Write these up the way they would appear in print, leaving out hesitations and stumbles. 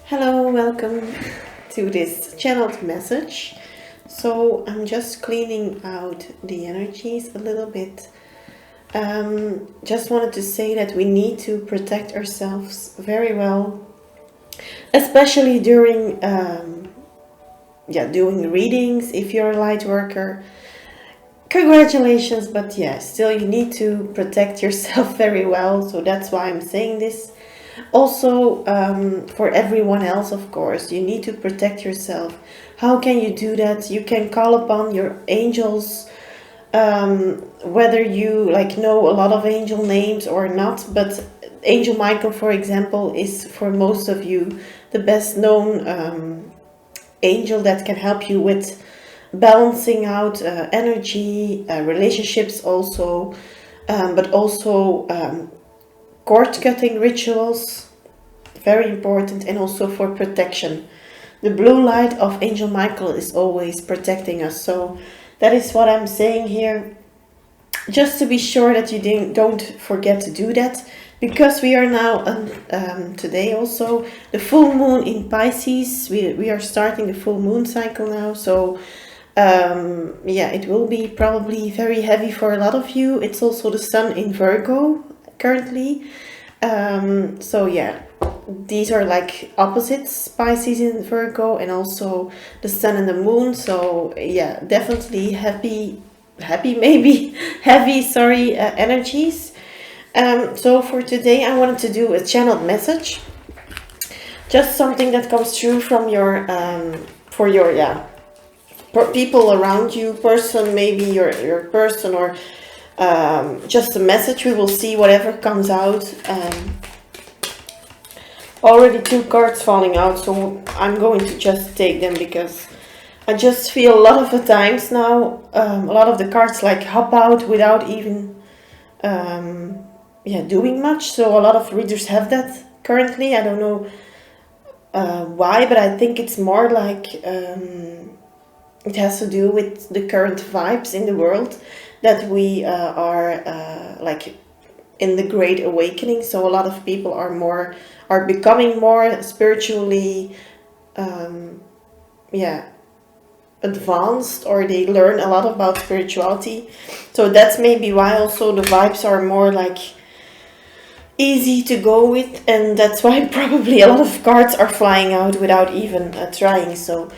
Hello, welcome to this channeled message. So I'm just cleaning out the energies a little bit. Just wanted to say that we need to protect ourselves very well, especially during doing readings. If you're a light worker, congratulations, but still you need to protect yourself very well. So that's why I'm saying this. Also, for everyone else, of course, you need to protect yourself. How can you do that? You can call upon your angels, whether you know a lot of angel names or not. But Angel Michael, for example, is for most of you the best known angel that can help you with balancing out energy, relationships also, but also cord cutting rituals, very important, and also for protection. The blue light of Angel Michael is always protecting us, so that is what I'm saying here, just to be sure that you don't forget to do that, because we are now today also the full moon in Pisces. We are starting the full moon cycle now, so it will be probably very heavy for a lot of you. It's also the sun in Virgo currently, these are like opposites, Pisces and Virgo, and also the sun and the moon. So definitely heavy energies. So for today I wanted to do a channeled message, just something that comes through from your for your people around you, person, maybe your person, or just a message. We will see whatever comes out. Already 2 cards falling out, so I'm going to just take them, because I just feel a lot of the times now a lot of the cards hop out without even doing much. So a lot of readers have that currently. I don't know why, but I think it's more it has to do with the current vibes in the world, that we are in the Great Awakening. So a lot of people are becoming more spiritually advanced, or they learn a lot about spirituality. So that's maybe why also the vibes are more easy to go with, and that's why probably a lot of cards are flying out without even trying. So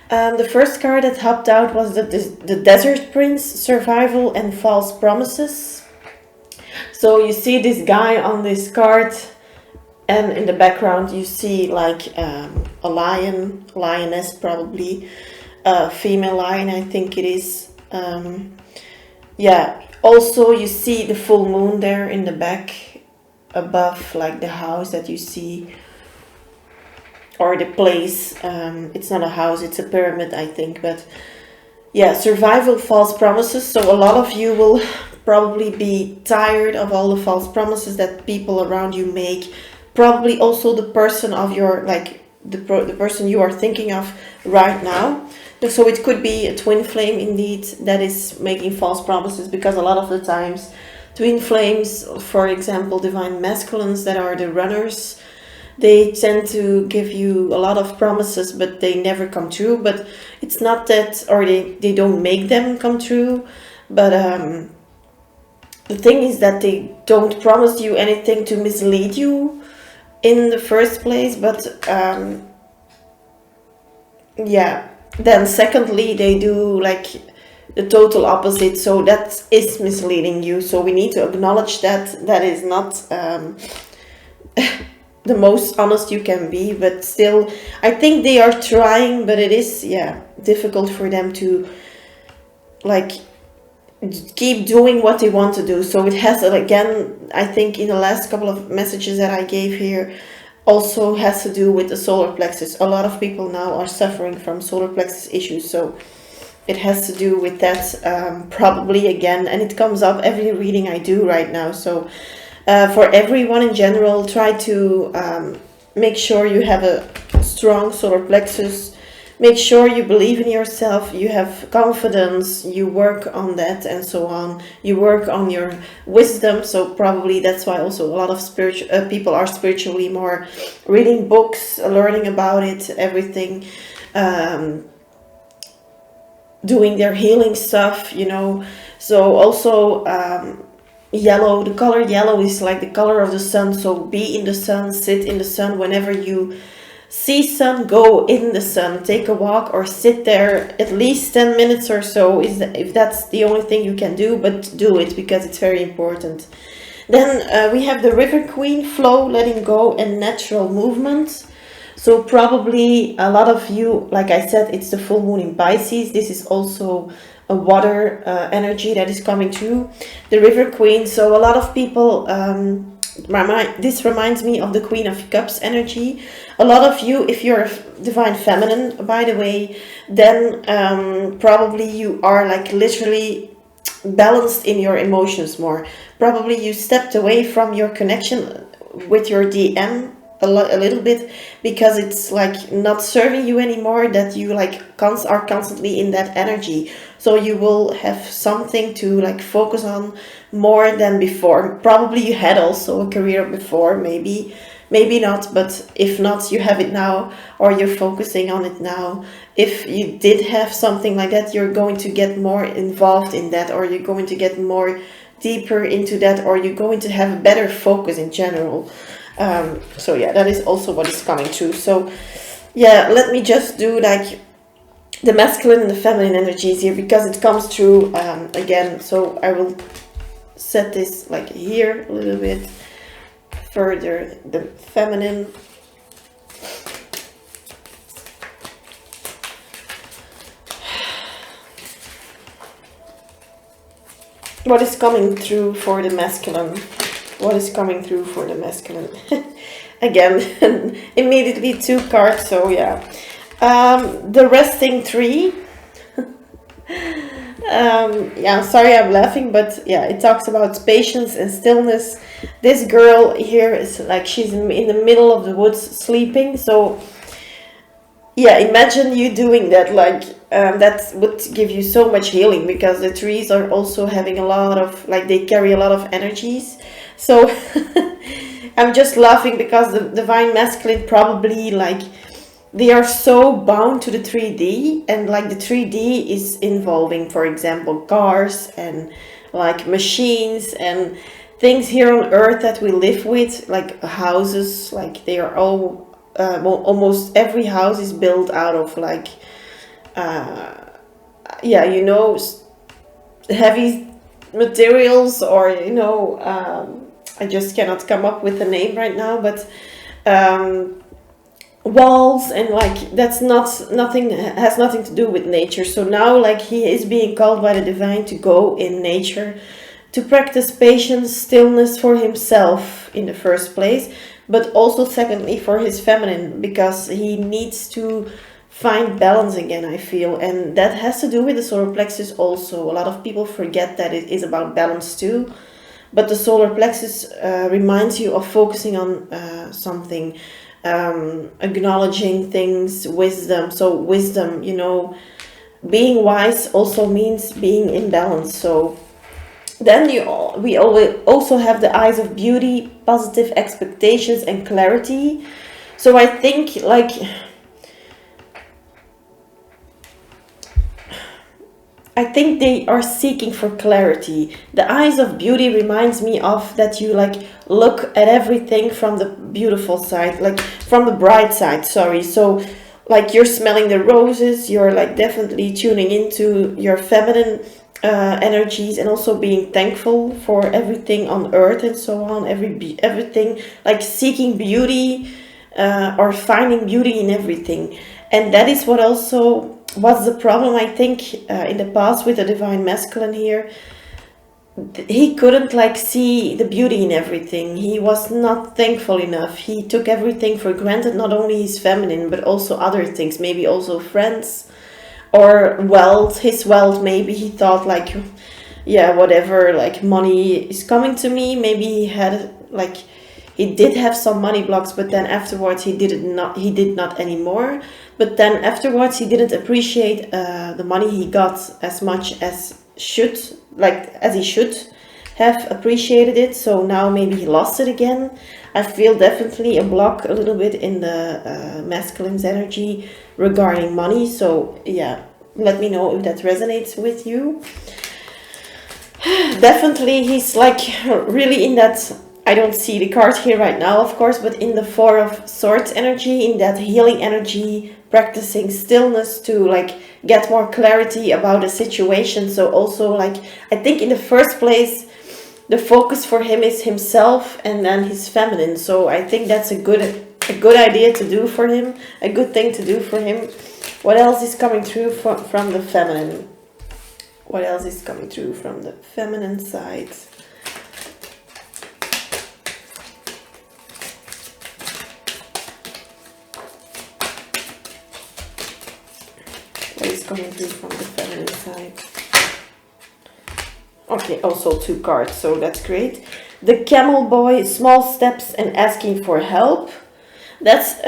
the first card that hopped out was the Desert Prince, Survival and False Promises. So you see this guy on this card, and in the background you see a lioness, probably a female lion, I think it is. Also you see the full moon there in the back above, the house that you see, or the place. It's not a house, it's a pyramid, I think. But survival, false promises. So a lot of you will probably be tired of all the false promises that people around you make. Probably also the person of your the person you are thinking of right now. So it could be a twin flame indeed that is making false promises, because a lot of the times twin flames, for example divine masculines that are the runners, they tend to give you a lot of promises, but they never come true. But it's not that, or they don't make them come true, but the thing is that they don't promise you anything to mislead you in the first place. But then secondly, they do the total opposite, so that is misleading you. So we need to acknowledge that that is not the most honest you can be. But still, I think they are trying, but it is difficult for them to keep doing what they want to do. So it has, again, I think in the last couple of messages that I gave here, also has to do with the solar plexus. A lot of people now are suffering from solar plexus issues, so it has to do with that, probably, again, and it comes up every reading I do right now. So for everyone in general, try to make sure you have a strong solar plexus, make sure you believe in yourself, you have confidence, you work on that and so on. You work on your wisdom. So probably that's why also a lot of spiritual people are spiritually more, reading books, learning about it, everything, doing their healing stuff, you know. So also yellow, the color yellow is like the color of the sun. So be in the sun, sit in the sun. Whenever you see sun, go in the sun, take a walk or sit there at least 10 minutes or so, if that's the only thing you can do, but do it because it's very important. Then we have the River Queen, flow, letting go, and natural movement. So probably a lot of you, like I said, it's the full moon in Pisces. This is also a water energy that is coming through. The River Queen. So a lot of people, this reminds me of the Queen of Cups energy. A lot of you, if you're divine feminine, by the way, then probably you are like literally balanced in your emotions more. Probably you stepped away from your connection with your DM a little bit, because it's like not serving you anymore, that you like are constantly in that energy. So you will have something to like focus on more than before. Probably you had also a career before, maybe not, but if not, you have it now, or you're focusing on it now. If you did have something like that, you're going to get more involved in that, or you're going to get more deeper into that, or you're going to have a better focus in general. So yeah, that is also what is coming through. So yeah, let me just do like the masculine and the feminine energies here, because it comes through again. So I will set this like here a little bit further, the feminine. What is coming through for the masculine? What is coming through for the masculine? Again, immediately 2 cards, so yeah. The resting tree. Yeah, sorry I'm laughing, but yeah, it talks about patience and stillness. This girl here is like, she's in the middle of the woods sleeping. So yeah, imagine you doing that, like that would give you so much healing, because the trees are also having a lot of, like, they carry a lot of energies. So I'm just laughing because the divine masculine probably, like, they are so bound to the 3D, and like the 3D is involving, for example, cars and like machines and things here on earth that we live with, like houses. Like they are all almost every house is built out of like yeah, you know, heavy materials, or you know, I just cannot come up with a name right now, but walls, and like that's nothing has nothing to do with nature. So now, like, he is being called by the divine to go in nature, to practice patience, stillness for himself in the first place, but also secondly for his feminine, because he needs to find balance again, I feel. And that has to do with the solar plexus also. A lot of people forget that it is about balance too, but the solar plexus reminds you of focusing on something, acknowledging things, wisdom. So wisdom, you know, being wise also means being in balance. So then we always also have the eyes of beauty, positive expectations, and clarity. So I think, like, I think they are seeking for clarity. The eyes of beauty reminds me of that you like look at everything from the beautiful side, like from the bright side, sorry. So like you're smelling the roses, you're like definitely tuning into your feminine energies, and also being thankful for everything on earth and so on, everything, like seeking beauty or finding beauty in everything. And that is what also was the problem, I think, in the past with the divine masculine here. He couldn't like see the beauty in everything. He was not thankful enough. He took everything for granted, not only his feminine, but also other things, maybe also friends or wealth. His wealth, maybe he thought like, yeah, whatever, like money is coming to me. Maybe he had like, he did have some money blocks, but then afterwards he did not anymore. But then afterwards he didn't appreciate the money he got as much as he should have appreciated it. So now maybe he lost it again. I feel definitely a block a little bit in the masculine's energy regarding money. So yeah, let me know if that resonates with you. Definitely he's like really in that, I don't see the card here right now, of course, but in the Four of Swords energy, in that healing energy, practicing stillness to like get more clarity about a situation. So also like, I think in the first place, the focus for him is himself and then his feminine. So I think that's a good idea to do for him, a good thing to do for him. What else is coming through from the feminine? What else is coming through from the feminine side? What is coming through from the feminine side? Okay, also 2 cards, so that's great. The Camel Boy, small steps and asking for help. That's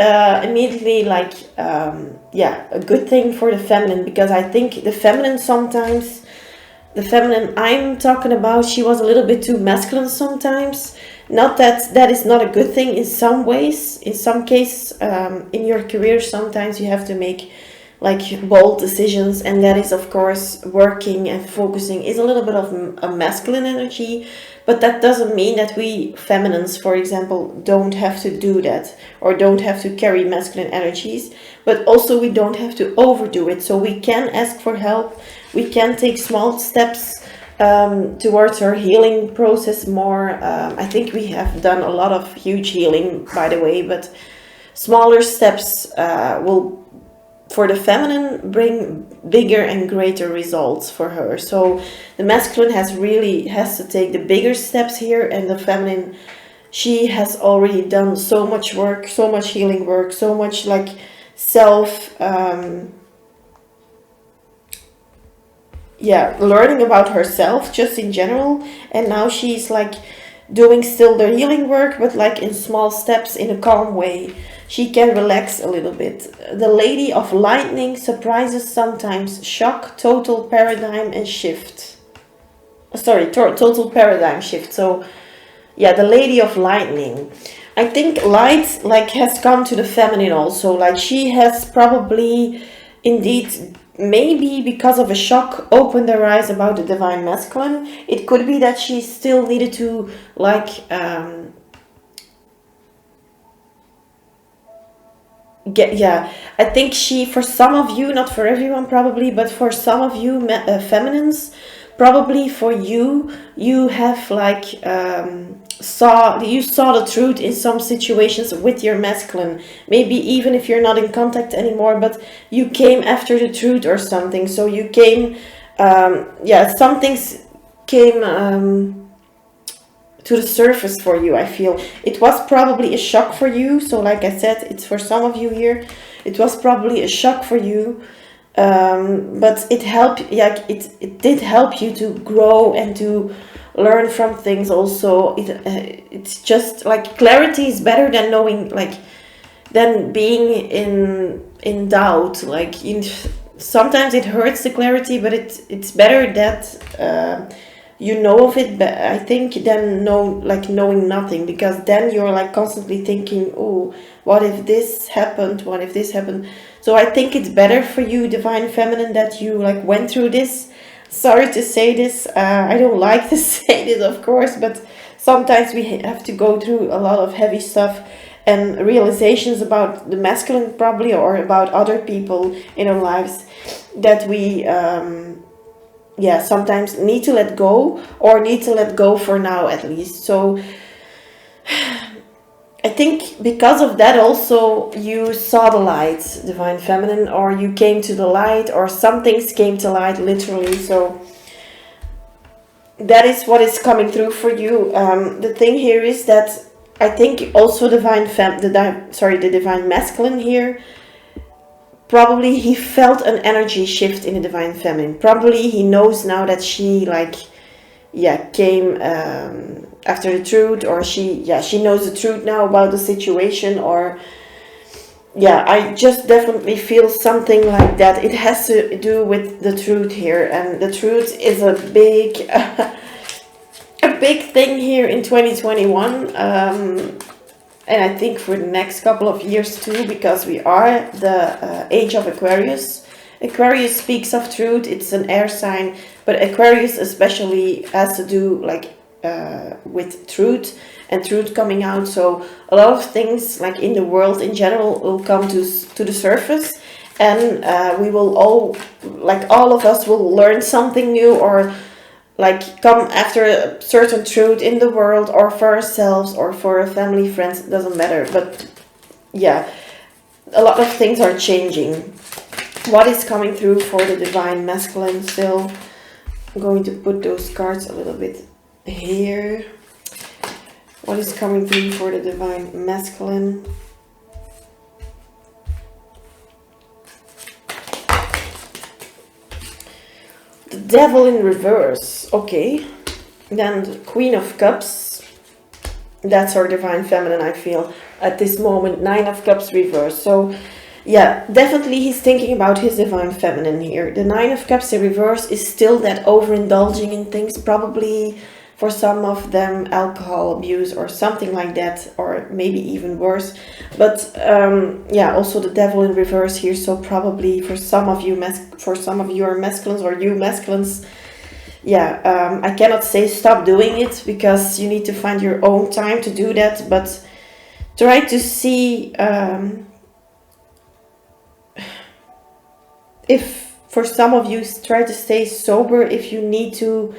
immediately like, a good thing for the feminine, because I think the feminine sometimes, the feminine I'm talking about, she was a little bit too masculine sometimes. Not that that is not a good thing in some ways. In some cases, in your career, sometimes you have to make like bold decisions, and that is of course working and focusing is a little bit of a masculine energy, but that doesn't mean that we feminines, for example, don't have to do that or don't have to carry masculine energies, but also we don't have to overdo it. So we can ask for help, we can take small steps towards our healing process more. I think we have done a lot of huge healing, by the way, but smaller steps will, for the feminine, bring bigger and greater results for her. So the masculine has to take the bigger steps here, and the feminine, she has already done so much work, so much healing work, so much like self learning about herself just in general, and now she's like doing still the healing work, but like in small steps, in a calm way. She can relax a little bit. The Lady of Lightning, surprises sometimes shock, total paradigm shift. Total paradigm shift. So yeah, the Lady of Lightning. I think light like has come to the feminine also. Like she has probably indeed, maybe because of a shock, opened her eyes about the divine masculine. It could be that she still needed to like I think she, for some of you, not for everyone probably, but for some of you feminines, probably for you, you have like saw the truth in some situations with your masculine, maybe even if you're not in contact anymore, but you came after the truth or something. So you came some things came to the surface for you. I feel it was probably a shock for you. So like I said, it's for some of you here, it was probably a shock for you, but it helped. It did help you to grow and to learn from things also. It's just like clarity is better than knowing, like than being in doubt. Like sometimes it hurts, the clarity, but it's better that you know of it, but I think then knowing nothing, because then you're like constantly thinking, oh, what if this happened, what if this happened. So I think it's better for you, divine feminine, that you like went through this. Sorry to say this, I don't like to say this, of course, but sometimes we have to go through a lot of heavy stuff and realizations about the masculine probably, or about other people in our lives, that we sometimes need to let go, or need to let go for now at least. So I think because of that also you saw the light, divine feminine, or you came to the light, or some things came to light literally. So that is what is coming through for you. The thing here is that I think also the divine masculine here, probably he felt an energy shift in the divine feminine. Probably he knows now that she came after the truth, or she knows the truth now about the situation, or I just definitely feel something like that. It has to do with the truth here, and the truth is a big a big thing here in 2021, and I think for the next couple of years too, because we are the age of Aquarius. Aquarius speaks of truth. It's an air sign, but Aquarius especially has to do like with truth and truth coming out. So a lot of things like in the world in general will come to the surface, and we will all of us will learn something new, or like come after a certain truth in the world, or for ourselves or for a family, friends, it doesn't matter. But yeah, a lot of things are changing. What is coming through for the divine masculine still? I'm going to put those cards a little bit here. What is coming through for the divine masculine? The Devil in reverse. Okay. Then the Queen of Cups. That's our divine feminine, I feel, at this moment. Nine of Cups reverse. So yeah, definitely he's thinking about his divine feminine here. The Nine of Cups in reverse is still that overindulging in things, probably for some of them alcohol abuse or something like that, or maybe even worse. But also the Devil in reverse here. So probably for some of you are masculines, or you masculines, I cannot say stop doing it, because you need to find your own time to do that. But try to see if for some of you, try to stay sober if you need to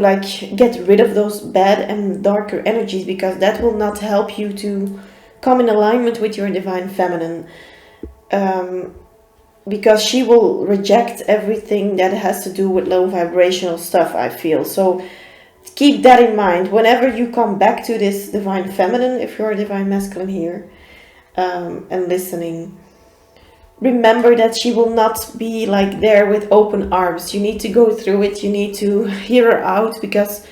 like get rid of those bad and darker energies, because that will not help you to come in alignment with your divine feminine, because she will reject everything that has to do with low vibrational stuff, I feel. So keep that in mind whenever you come back to this divine feminine, if you're a divine masculine here, and listening. Remember that she will not be like there with open arms. You need to go through it. You need to hear her out, because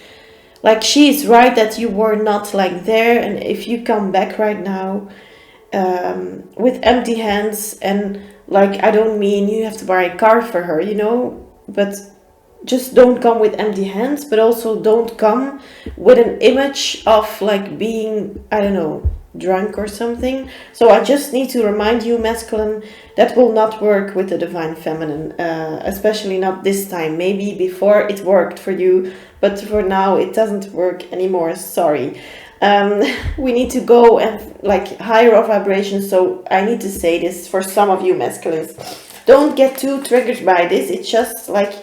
like she is right that you were not like there. And if you come back right now with empty hands, and like, I don't mean you have to buy a car for her, but just don't come with empty hands, but also don't come with an image of like being, I don't know, drunk or something. So I just need to remind you, masculine, that will not work with the divine feminine, especially not this time. Maybe before it worked for you, but for now it doesn't work anymore. Sorry. We need to go and like higher our vibration. So I need to say this for some of you masculines. Don't get too triggered by this. It's just like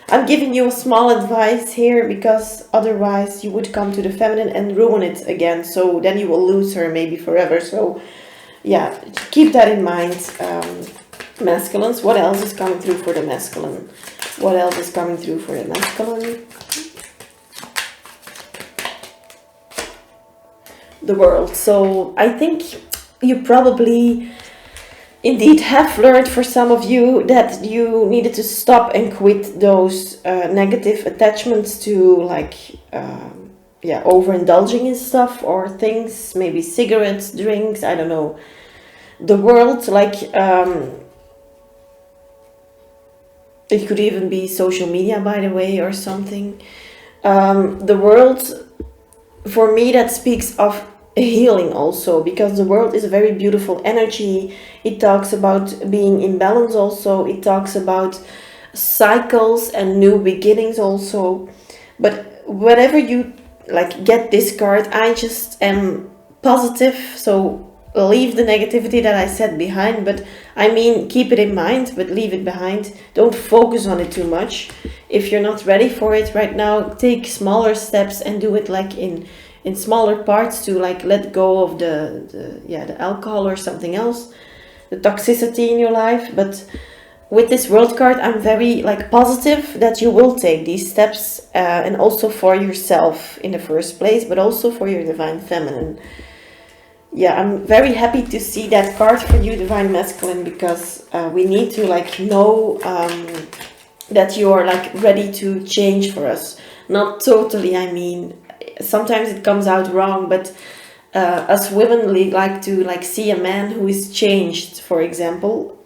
I'm giving you a small advice here, because otherwise you would come to the feminine and ruin it again. So then you will lose her maybe forever. So yeah, keep that in mind, masculines. What else is coming through for the masculine? What else is coming through for the masculine? The World. So I think you probably indeed have learned, for some of you, that you needed to stop and quit those negative attachments to like overindulging in stuff or things, maybe cigarettes, drinks, I don't know. The World, like it could even be social media, by the way, or something. The World, for me, that speaks of healing also, because the World is a very beautiful energy. It talks about being in balance also. It talks about cycles and new beginnings also. But whenever you like get this card, I just am positive. So leave the negativity that I said behind, but I mean, keep it in mind, but leave it behind. Don't focus on it too much. If you're not ready for it right now, take smaller steps and do it like in smaller parts, to like let go of the alcohol or something else, the toxicity in your life. But with this World card, I'm very like positive that you will take these steps, and also for yourself in the first place, but also for your divine feminine. Yeah, I'm very happy to see that card for you, divine masculine, because we need to like know that you are like ready to change for us. Not totally, I mean, sometimes it comes out wrong, but us women like to like see a man who is changed, for example.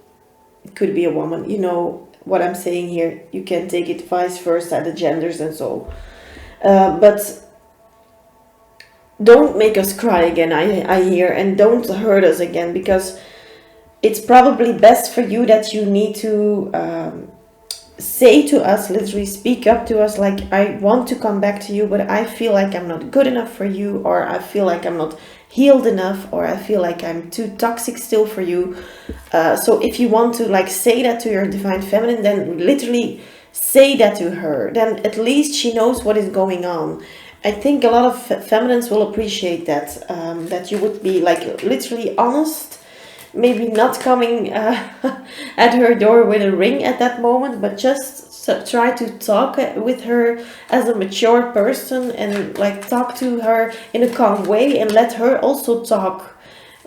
It could be a woman, you know what I'm saying here. You can take it vice versa, the genders and so. But don't make us cry again, I hear, and don't hurt us again, because it's probably best for you that you need to say to us, literally speak up to us, like, I want to come back to you, but I feel like I'm not good enough for you, or I feel like I'm not healed enough, or I feel like I'm too toxic still for you. So if you want to like say that to your divine feminine, then literally say that to her. Then at least she knows what is going on. I think a lot of feminines will appreciate that, that you would be like literally honest. Maybe not coming at her door with a ring at that moment, but just try to talk with her as a mature person, and like talk to her in a calm way, and let her also talk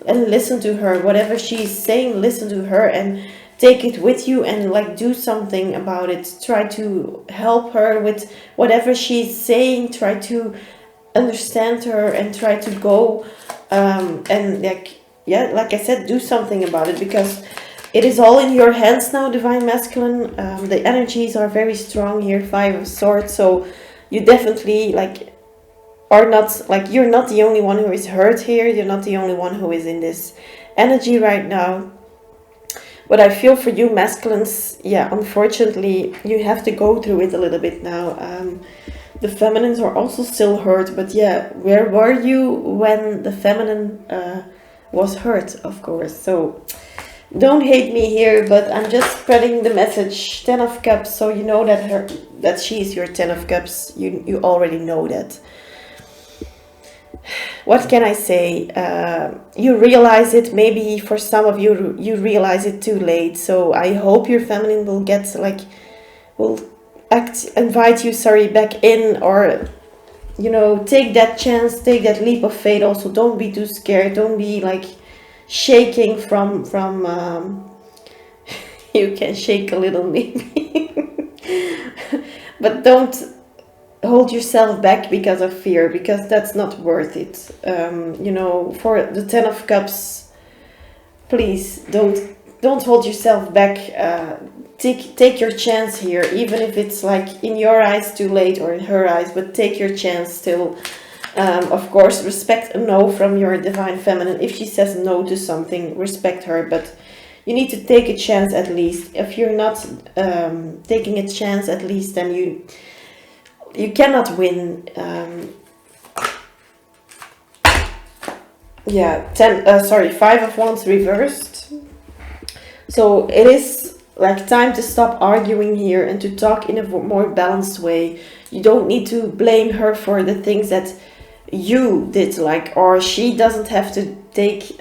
and listen to her. Whatever she's saying, listen to her and take it with you, and like do something about it. Try to help her with whatever she's saying. Try to understand her and try to go and like, yeah, like I said, do something about it, because it is all in your hands now, divine masculine. The energies are very strong here, 5 of Swords, so you definitely like are not like, you're not the only one who is hurt here. You're not the only one who is in this energy right now. But I feel for you masculines, yeah, unfortunately you have to go through it a little bit now. The feminines are also still hurt, but yeah, where were you when the feminine was hurt, of course? So don't hate me here, but I'm just spreading the message. 10 of Cups, so you know that she is your 10 of Cups. You already know that. What can I say? You realize it. Maybe for some of you, you realize it too late. So I hope your feminine will get like, will invite you, back in, or you know, take that chance, take that leap of faith. Also, don't be too scared. Don't be like shaking from you can shake a little maybe, but don't hold yourself back because of fear, because that's not worth it. You know, for the 10 of Cups, please don't hold yourself back. Take your chance here, even if it's like in your eyes too late, or in her eyes, but take your chance still. Of course, respect a no from your divine feminine. If she says no to something, respect her, but you need to take a chance at least. If you're not taking a chance at least, then you cannot win. Yeah, 5 of Wands reversed. So it is like time to stop arguing here and to talk in a more balanced way. You don't need to blame her for the things that you did, like, or she doesn't have to take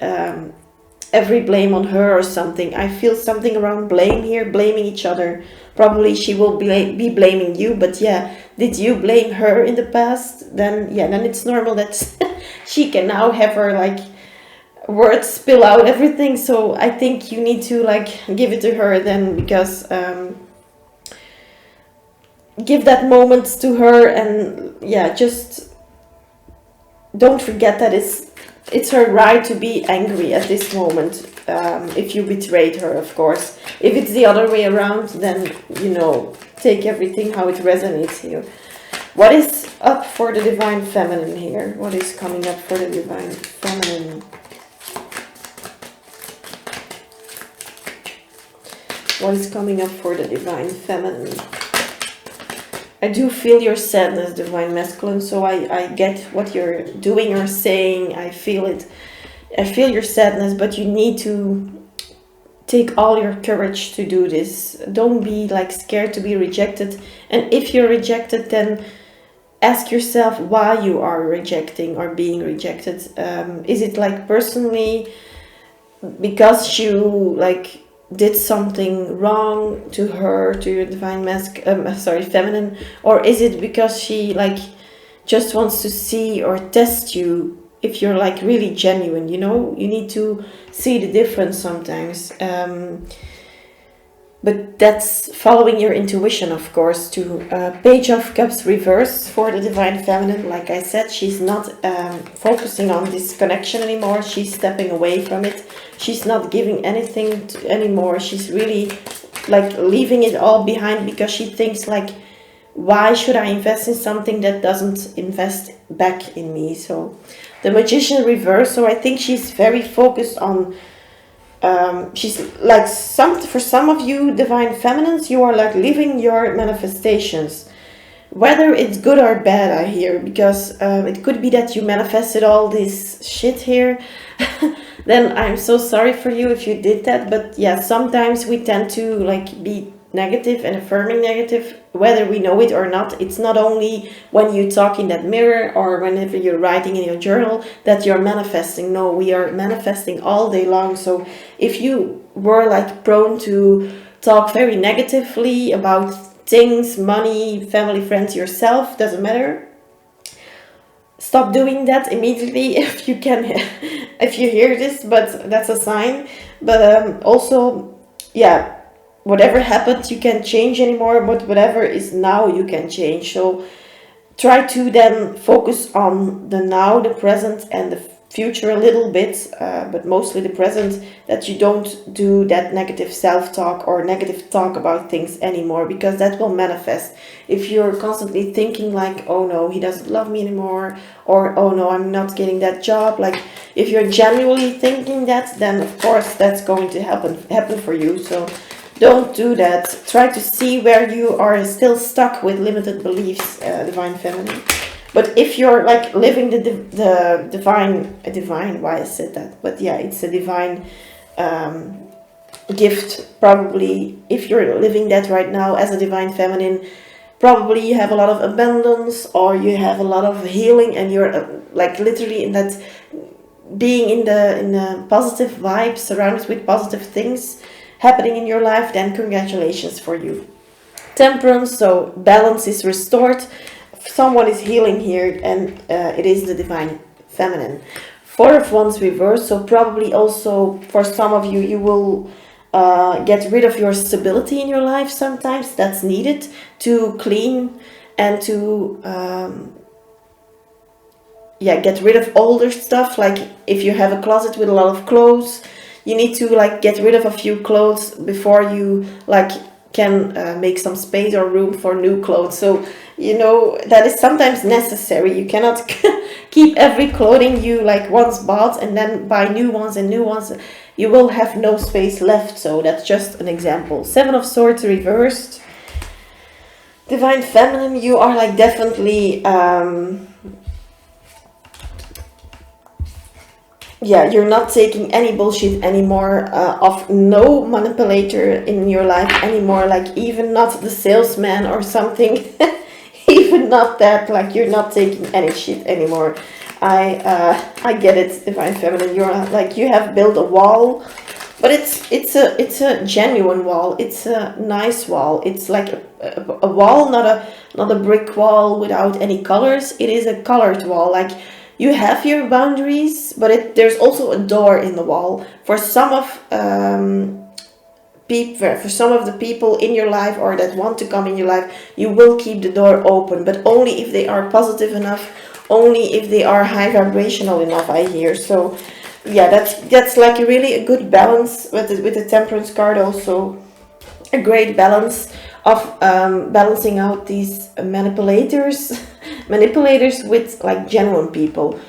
every blame on her or something. I feel something around blame here, blaming each other. Probably she will be blaming you, but yeah, did you blame her in the past? Then yeah, then it's normal that she can now have her like words spill out everything. So I think you need to like give it to her then, because give that moment to her, and yeah, just don't forget that it's her right to be angry at this moment, if you betrayed her, of course. If it's the other way around, then, you know, take everything how it resonates here. What is up for the divine feminine here? What is coming up for the divine feminine? What is coming up for the divine feminine? I do feel your sadness, divine masculine, so I get what you're doing or saying. I feel it. I feel your sadness, but you need to take all your courage to do this. Don't be like scared to be rejected. And if you're rejected, then ask yourself why you are rejecting or being rejected. Is it like personally because you like did something wrong to her, to your divine feminine, or is it because she like just wants to see or test you if you're like really genuine? You know, you need to see the difference sometimes. But that's following your intuition, of course, too. Page of Cups reverse for the Divine Feminine. Like I said, she's not focusing on this connection anymore. She's stepping away from it. She's not giving anything anymore. She's really like leaving it all behind, because she thinks like, why should I invest in something that doesn't invest back in me? So the Magician reverse. So I think she's very focused on she's like, for some of you Divine Feminines, you are like living your manifestations, whether it's good or bad, I hear, because it could be that you manifested all this shit here. Then I'm so sorry for you if you did that. But yeah, sometimes we tend to like be negative and affirming negative, whether we know it or not. It's not only when you talk in that mirror or whenever you're writing in your journal that you're manifesting. No, we are manifesting all day long. So if you were like prone to talk very negatively about things, money, family, friends, yourself, doesn't matter, stop doing that immediately if you can. If you hear this, but that's a sign. But also, yeah, whatever happened you can't change anymore, but whatever is now you can change. So try to then focus on the now, the present, and the future a little bit, but mostly the present, that you don't do that negative self-talk or negative talk about things anymore, because that will manifest. If you're constantly thinking like, oh no, he doesn't love me anymore, or oh no, I'm not getting that job, like if you're genuinely thinking that, then of course that's going to happen for you. So don't do that. Try to see where you are still stuck with limited beliefs, Divine Feminine. But if you're like living the divine, why I said that, but yeah, it's a divine gift. Probably if you're living that right now as a Divine Feminine, probably you have a lot of abundance, or you have a lot of healing, and you're like literally in that, being in the positive vibes, surrounded with positive things happening in your life. Then congratulations for you. Temperance, so balance is restored. Someone is healing here, and it is the Divine Feminine. Four of Wands reverse, so probably also for some of you, you will get rid of your stability in your life. Sometimes that's needed to clean and to get rid of older stuff. Like if you have a closet with a lot of clothes, you need to like get rid of a few clothes before you like can make some space or room for new clothes. So you know that is sometimes necessary. You cannot keep every clothing you like once bought and then buy new ones and new ones. You will have no space left. So that's just an example. Seven of Swords reversed. Divine Feminine, you are like definitely you're not taking any bullshit anymore, of no manipulator in your life anymore, like even not the salesman or something. Even not that, like you're not taking any shit anymore. I get it, Divine Feminine. You're like, you have built a wall, but it's a genuine wall. It's a nice wall. It's like a wall, not a brick wall without any colors. It is a colored wall. Like you have your boundaries, but there's also a door in the wall. For some of the people in your life, or that want to come in your life, you will keep the door open, but only if they are positive enough, only if they are high vibrational enough, I hear. So yeah, that's like really a good balance with the Temperance card. Also a great balance of balancing out these manipulators with like genuine people.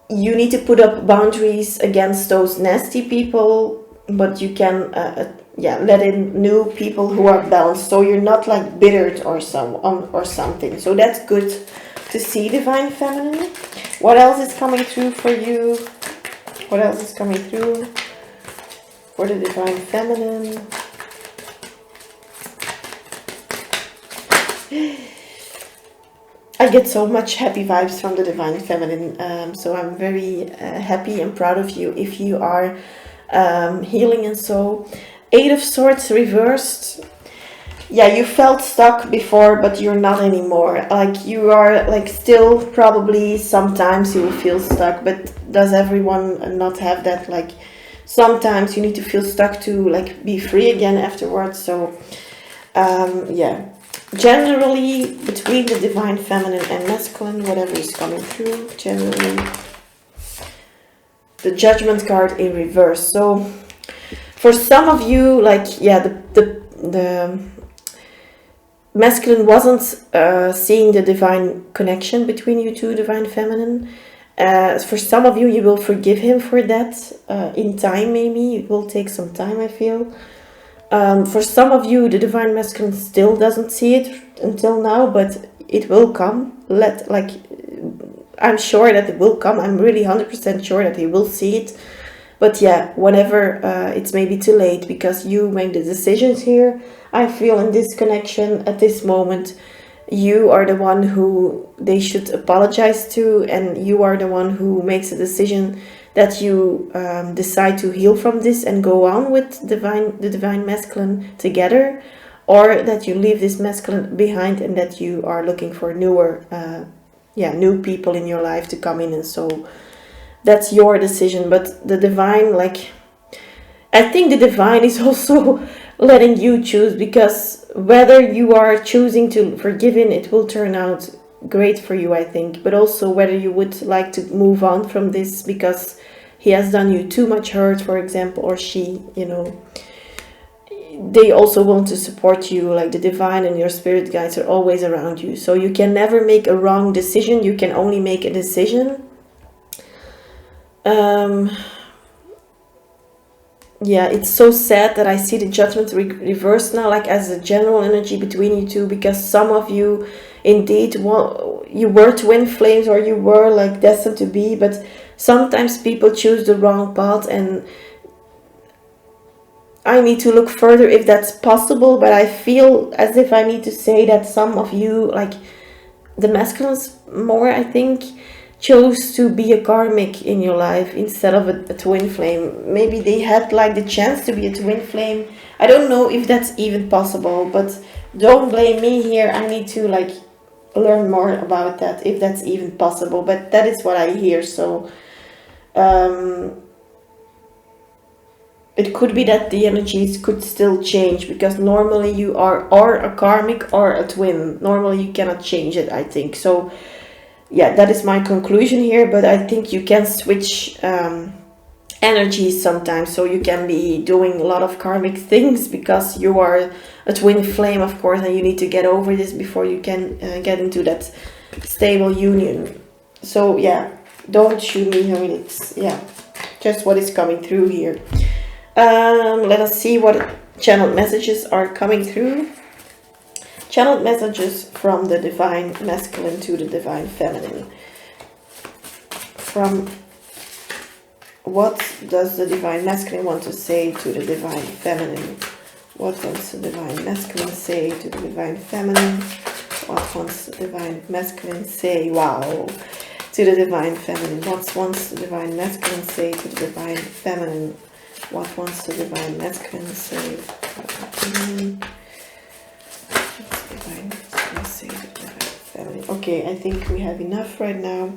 You need to put up boundaries against those nasty people, but you can let in new people who are balanced, so you're not like bittered or something. So that's good to see, Divine Feminine. What else is coming through for you? What else is coming through for the Divine Feminine? I get so much happy vibes from the Divine Feminine, so I'm very happy and proud of you if you are healing. And so Eight of Swords reversed. Yeah, you felt stuck before, but you're not anymore. Like you are like still, probably sometimes you will feel stuck, but does everyone not have that? Like sometimes you need to feel stuck to like be free again afterwards. So yeah, generally between the divine feminine and masculine, whatever is coming through, generally the judgment card in reverse. So for some of you, like, yeah, the masculine wasn't seeing the divine connection between you two, divine feminine. For some of you, you will forgive him for that in time. Maybe it will take some time, I feel. For some of you, the divine masculine still doesn't see it until now, but it will come. I'm sure that it will come. I'm really 100% sure that he will see it. But yeah, whenever it's maybe too late, because you make the decisions here. I feel in this connection at this moment, you are the one who they should apologize to, and you are the one who makes a decision that you decide to heal from this and go on with the divine masculine together, or that you leave this masculine behind and that you are looking for newer, new people in your life to come in. And so that's your decision. But the divine, like, I think the divine is also letting you choose, because whether you are choosing to forgive him, it will turn out great for you, I think. But also whether you would like to move on from this because he has done you too much hurt, for example, or she, you know, they also want to support you. Like the divine and your spirit guides are always around you. So you can never make a wrong decision. You can only make a decision. Yeah, it's so sad that I see the judgment reversed now, like as a general energy between you two, because some of you indeed, you were twin flames, or you were like destined to be, but sometimes people choose the wrong path, and I need to look further if that's possible. But I feel as if I need to say that some of you, like the masculines more, I think, chose to be a karmic in your life instead of a twin flame. Maybe they had like the chance to be a twin flame. I don't know if that's even possible, but don't blame me here. I need to like learn more about that, if that's even possible. But that is what I hear. So it could be that the energies could still change, because normally you are or a karmic or a twin. Normally you cannot change it, I think. So yeah, that is my conclusion here. But I think you can switch energies sometimes. So you can be doing a lot of karmic things because you are a twin flame, of course, and you need to get over this before you can get into that stable union. So yeah, don't shoot me. I mean, it's, yeah, just what is coming through here. Let us see what channeled messages are coming through. Channeled messages from the divine masculine to the divine feminine. From what does the divine masculine want to say to the divine feminine? What wants the divine masculine say to the divine feminine? What wants the divine masculine say? Wow. To the divine feminine. What wants the divine masculine say to the divine feminine? What wants the divine masculine say? Okay, I think we have enough right now.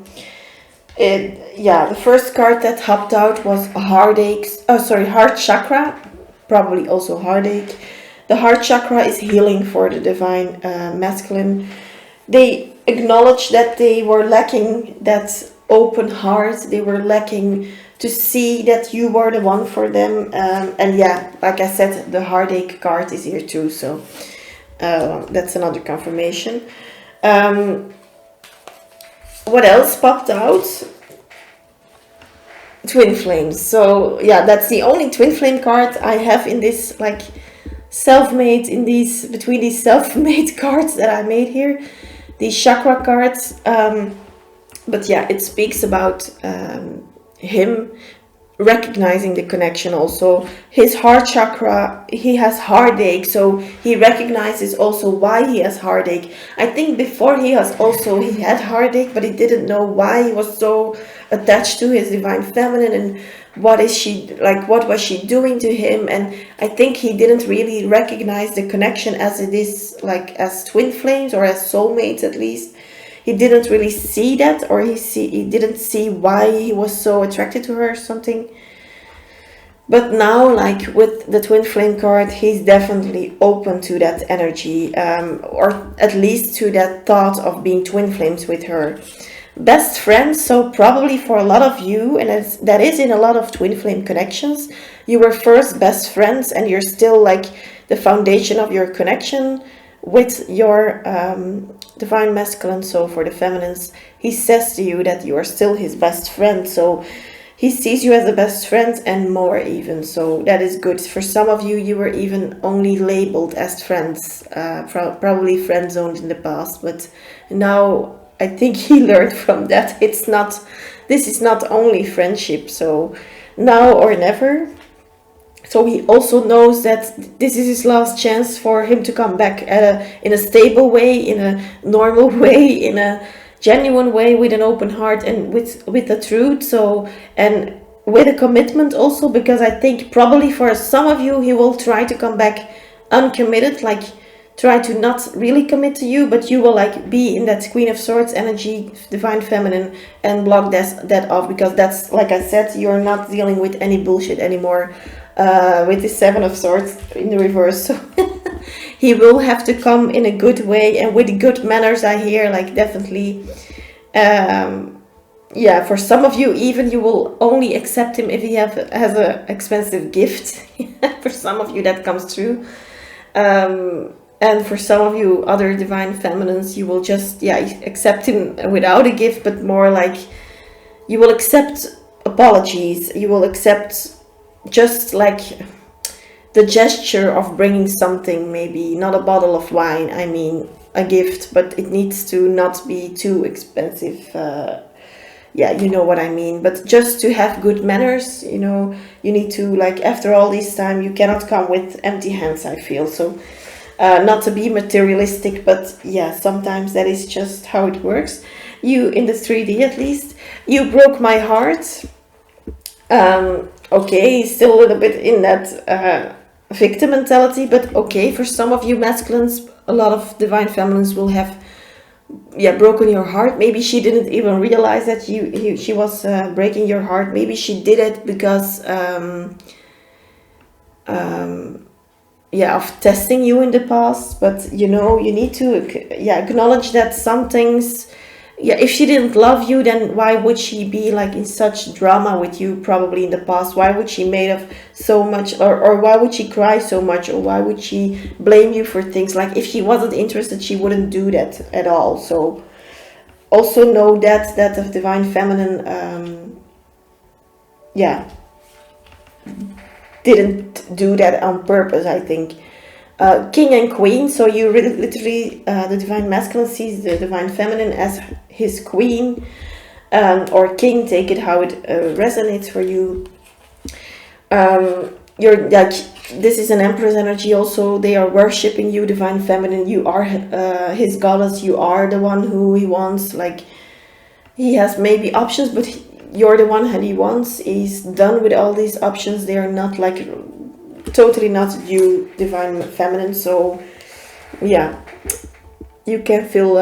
Yeah, the first card that hopped out was heart chakra, probably also heartache. The heart chakra is healing for the divine masculine. They acknowledge that they were lacking that open heart. They were lacking to see that you were the one for them. And yeah, like I said, the heartache card is here too. So that's another confirmation. What else popped out? Twin flames. So yeah, that's the only twin flame card I have in this, like, self-made, in these, between these self-made cards that I made here, these chakra cards. But yeah, it speaks about him recognizing the connection. Also his heart chakra, he has heartache, so he recognizes also why he has heartache. I think before he had heartache, but he didn't know why he was so attached to his divine feminine, and what was she doing to him. And I think he didn't really recognize the connection as it is, like as twin flames or as soulmates. At least he didn't really see that, or he didn't see why he was so attracted to her or something. But now, like with the twin flame card, he's definitely open to that energy, or at least to that thought of being twin flames with her. Best friends, so probably for a lot of you, and that is in a lot of twin flame connections, you were first best friends and you're still like the foundation of your connection with your divine masculine. So for the feminines, he says to you that you are still his best friend. So he sees you as a best friend and more even. So that is good. For some of you, you were even only labeled as friends, probably friend zoned in the past. But now I think he learned from that. This is not only friendship. So now or never. So he also knows that this is his last chance for him to come back in a stable way, in a normal way, in a genuine way, with an open heart and with the truth. So, and with a commitment also, because I think probably for some of you he will try to come back uncommitted, like try to not really commit to you, but you will like be in that Queen of Swords energy, divine feminine, and block that off, because that's, like I said, you're not dealing with any bullshit anymore with the Seven of Swords in the reverse. So he will have to come in a good way and with good manners, I hear, like definitely. Yeah, for some of you even you will only accept him if he has an expensive gift. For some of you that comes true. And for some of you other divine feminines, you will just accept him without a gift, but more like you will accept apologies, you will accept just like the gesture of bringing something, maybe not a bottle of wine, I mean a gift, but it needs to not be too expensive. Yeah, you know what I mean. But just to have good manners, you know, you need to, like, after all this time, you cannot come with empty hands, I feel. So not to be materialistic, but yeah, sometimes that is just how it works. You, in the 3D at least, you broke my heart. Okay, still a little bit in that victim mentality, but okay, for some of you masculines, a lot of divine feminines will have broken your heart. Maybe she didn't even realize that she was breaking your heart. Maybe she did it because of testing you in the past. But you know, you need to acknowledge that some things, if she didn't love you, then why would she be like in such drama with you probably in the past? Why would she made of so much, or why would she cry so much, or why would she blame you for things? Like, if she wasn't interested, she wouldn't do that at all. So also know that the divine feminine didn't do that on purpose, I think. King and queen, so you really literally the divine masculine sees the divine feminine as his queen, or king, take it how it resonates for you. You're like, this is an empress energy also. They are worshipping you, divine feminine. You are his goddess. You are the one who he wants. Like, he has maybe options, but you're the one that he wants. He's done with all these options. They are not like totally not you, divine feminine. So yeah, you can feel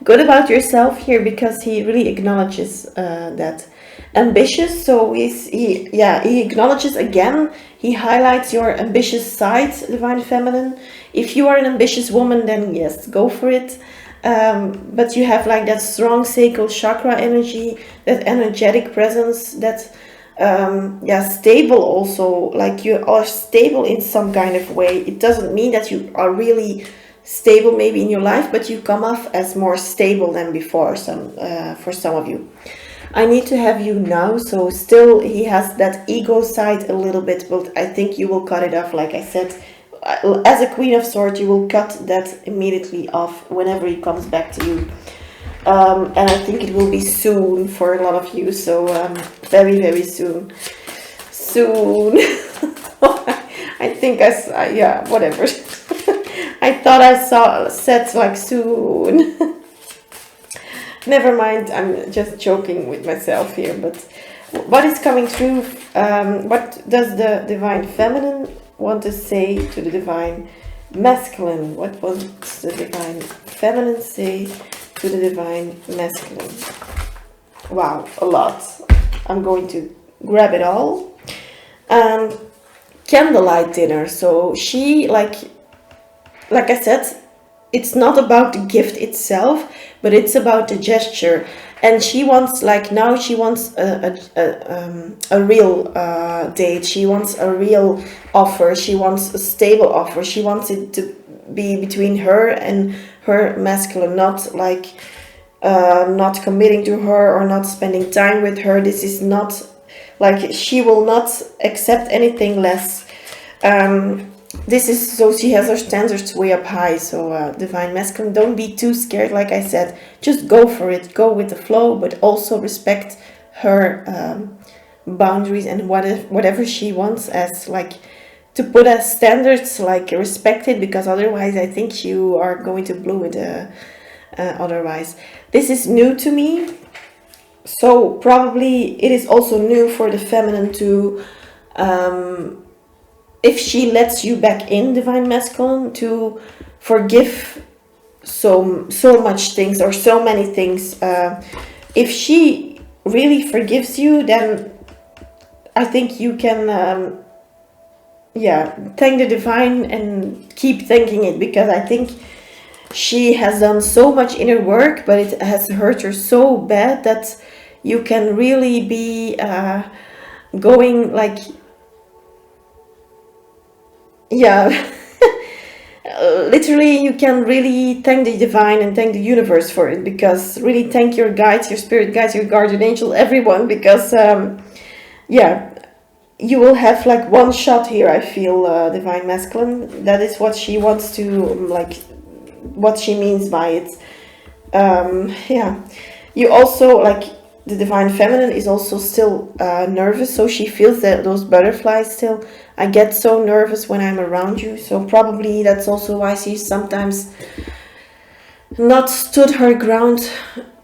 good about yourself here, because he really acknowledges that. Ambitious, so he acknowledges again, he highlights your ambitious side, divine feminine. If you are an ambitious woman, then yes, go for it. But you have like that strong sacral chakra energy, that energetic presence, that stable also, like you are stable in some kind of way. It doesn't mean that you are really stable maybe in your life, but you come off as more stable than before, for some of you. I need to have you now, so still he has that ego side a little bit, but I think you will cut it off. Like I said, as a Queen of Swords, you will cut that immediately off whenever he comes back to you. And I think it will be soon for a lot of you, so very, very soon. I think whatever. I thought I said like soon. Never mind, I'm just joking with myself here, but what is coming through? What does the divine feminine want to say to the divine masculine? What does the divine feminine say to the divine masculine? Wow, a lot. I'm going to grab it all. and candlelight dinner. So she, like I said, it's not about the gift itself, but it's about the gesture. And she wants, like, now she wants a real date. She wants a real offer. She wants a stable offer. She wants it to be between her and her masculine, not like not committing to her or not spending time with her. This is not like, she will not accept anything less. This is, so she has her standards way up high. So divine masculine, don't be too scared. Like I said, just go for it, go with the flow, but also respect her boundaries and whatever she wants, as like to put as standards, like respect it, because otherwise I think you are going to blow it otherwise. This is new to me, so probably it is also new for the feminine to if she lets you back in, divine masculine, to forgive so much things, or so many things. If she really forgives you, then I think you can thank the divine and keep thanking it, because I think she has done so much inner work, but it has hurt her so bad that you can really be going like, literally you can really thank the divine and thank the universe for it, because really thank your guides, your spirit guides, your guardian angel, everyone, because you will have like one shot here, I feel. Divine masculine, that is what she wants to, like, what she means by it. You also, like, the divine feminine is also still nervous, so she feels that those butterflies still. I get so nervous when I'm around you, so probably that's also why she sometimes not stood her ground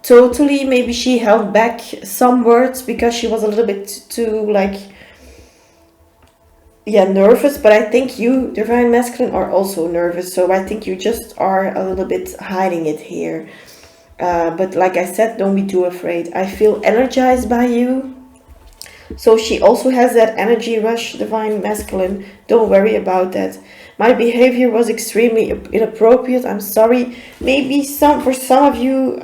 totally. Maybe she held back some words because she was a little bit too, like, nervous. But I think you, divine masculine, are also nervous, so I think you just are a little bit hiding it here. But like I said, don't be too afraid. I feel energized by you. So she also has that energy rush, divine masculine. Don't worry about that. My behavior was extremely inappropriate. I'm sorry. Maybe for some of you,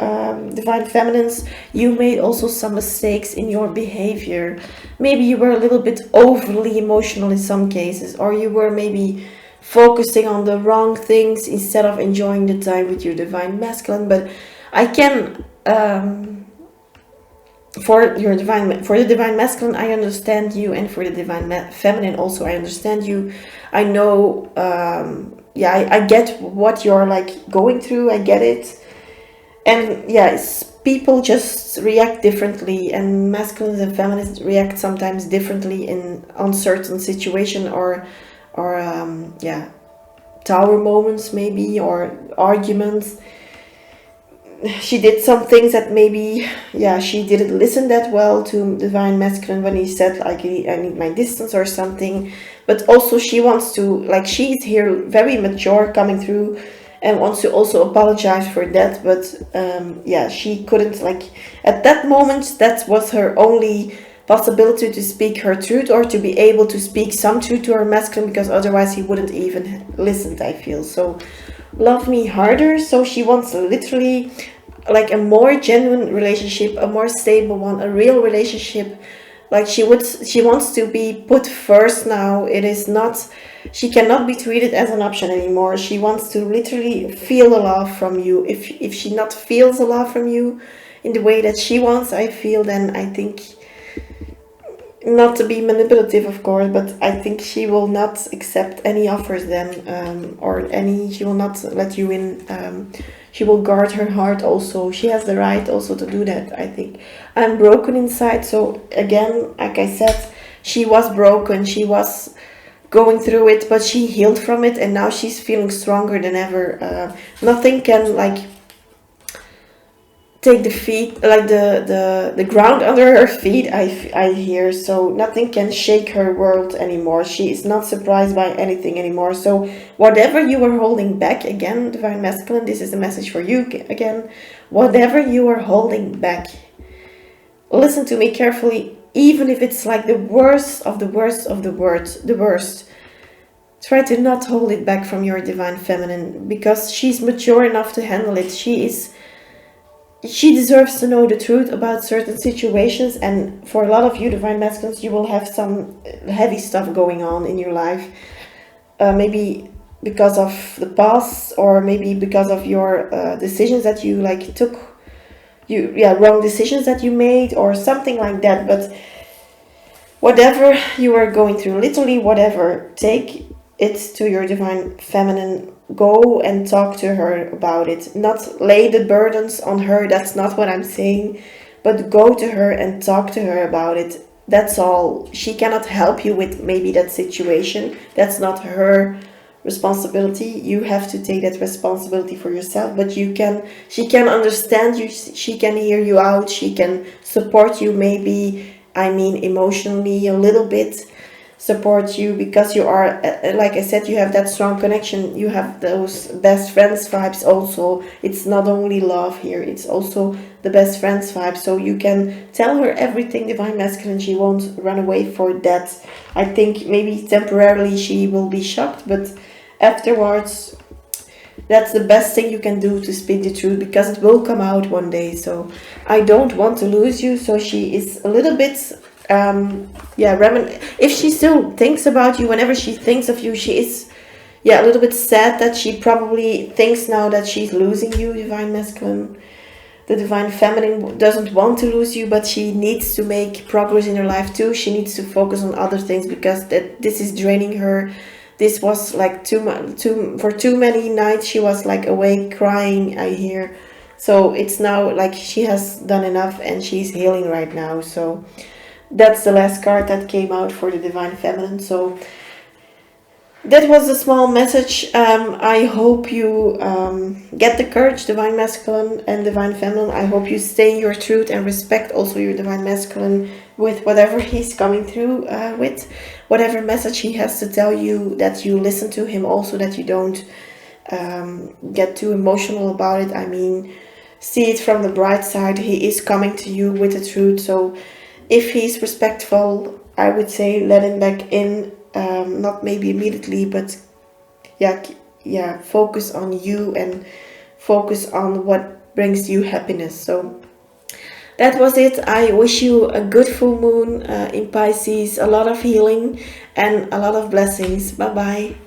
divine feminines, you made also some mistakes in your behavior. Maybe you were a little bit overly emotional in some cases, or you were maybe focusing on the wrong things instead of enjoying the time with your divine masculine. But I can, for the divine masculine, I understand you, and for the divine feminine also, I understand you. I know, I get what you're like going through. I get it, and people just react differently, and masculines and feminines react sometimes differently in uncertain situation, or tower moments maybe, or arguments. She did some things that maybe, she didn't listen that well to divine masculine when he said, like, I need my distance or something. But also she wants to, like, she's here very mature coming through and wants to also apologize for that. But she couldn't, like, at that moment, that was her only possibility to speak her truth, or to be able to speak some truth to her masculine, because otherwise he wouldn't even listen, I feel. So love me harder. So she wants literally like a more genuine relationship, a more stable one, a real relationship. Like she wants to be put first now. It is not, she cannot be treated as an option anymore. She wants to literally feel a love from you. If she not feels a love from you in the way that she wants, I feel, then I think, not to be manipulative, of course, but I think she will not accept any offers then, she will not let you in. She will guard her heart also. She has the right also to do that, I think. I'm broken inside, so again, like I said, she was broken, she was going through it, but she healed from it, and now she's feeling stronger than ever. Nothing can, like, take the feet, like the ground under her feet, I hear. So nothing can shake her world anymore. She is not surprised by anything anymore. So whatever you are holding back, again, divine masculine, this is a message for you again. Whatever you are holding back, listen to me carefully. even if it's like the worst of the worst of the worst, try to not hold it back from your divine feminine, because she's mature enough to handle it. She deserves to know the truth about certain situations. And for a lot of you divine masculines, you will have some heavy stuff going on in your life, maybe because of the past, or maybe because of your decisions that you like took, wrong decisions that you made, or something like that. But whatever you are going through, literally whatever, take it to your divine feminine. Go and talk to her about it. Not lay the burdens on her, that's not what I'm saying. But go to her and talk to her about it. That's all. She cannot help you with maybe that situation. That's not her responsibility. You have to take that responsibility for yourself. But she can understand you. She can hear you out. She can support you, maybe, emotionally a little bit. Support you, because you are, like I said, you have that strong connection. You have those best friends vibes also. It's not only love here, it's also the best friends vibe. So you can tell her everything, divine masculine. She won't run away for that. I think maybe temporarily she will be shocked, but afterwards, that's the best thing you can do, to speak the truth, because it will come out one day. So I don't want to lose you. So she is a little bit if she still thinks about you, whenever she thinks of you, she is a little bit sad that she probably thinks now that she's losing you, divine masculine. The divine feminine doesn't want to lose you, but she needs to make progress in her life too. She needs to focus on other things, because this is draining her. This was like for too many nights she was like awake crying, I hear. So it's now like she has done enough and she's healing right now. So that's the last card that came out for the divine feminine. So that was a small message. I hope you get the courage, divine masculine and divine feminine. I hope you stay in your truth and respect also your divine masculine with whatever he's coming through with, whatever message he has to tell you, that you listen to him also, that you don't get too emotional about it. See it from the bright side. He is coming to you with the truth. So if he's respectful, I would say let him back in. Not maybe immediately, but focus on you and focus on what brings you happiness. So that was it. I wish you a good full moon in Pisces, a lot of healing and a lot of blessings. Bye bye.